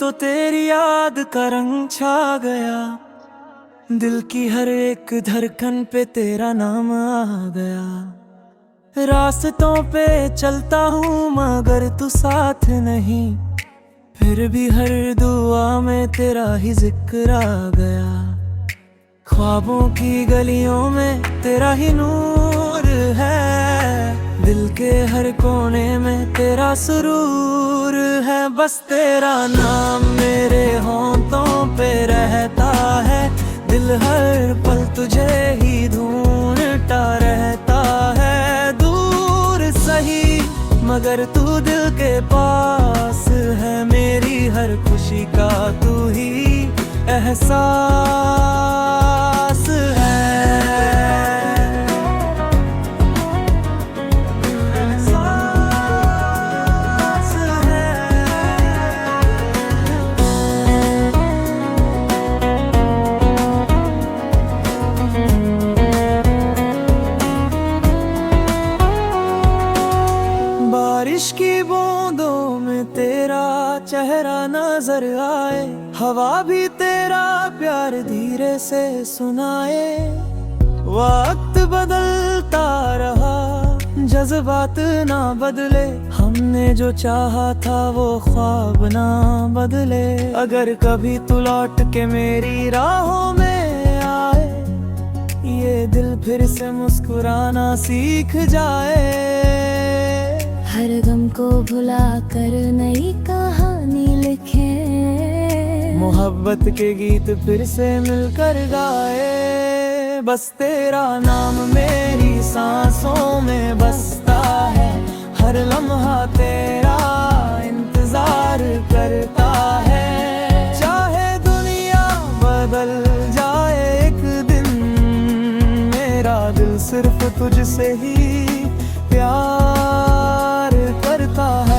तो तेरी याद का रंग छा गया, दिल की हर एक धड़कन पे तेरा नाम आ गया। रास्तों पे चलता हूँ मगर तू साथ नहीं, फिर भी हर दुआ में तेरा ही जिक्र आ गया। ख्वाबों की गलियों में तेरा ही नूर है, दिल के हर कोने में तेरा सुरूर है। बस तेरा नाम मेरे होंठों पे रहता है, दिल हर पल तुझे ही ढूंढता रहता है। दूर सही मगर तू दिल के पास है, मेरी हर खुशी का तू ही एहसास है। बारिश की बूंदों में तेरा चेहरा नजर आए, हवा भी तेरा प्यार धीरे से सुनाए। वक्त बदलता रहा जज्बात ना बदले, हमने जो चाहा था वो ख्वाब ना बदले। अगर कभी तू लौट के मेरी राहों में आए, ये दिल फिर से मुस्कुराना सीख जाए। हर गम को भुला कर नई कहानी लिखे, मोहब्बत के गीत फिर से मिलकर गाए। बस तेरा नाम मेरी सांसों में बसता है, हर लम्हा तेरा इंतजार करता है। चाहे दुनिया बदल जाए एक दिन, मेरा दिल सिर्फ तुझसे ही प्यार करता है।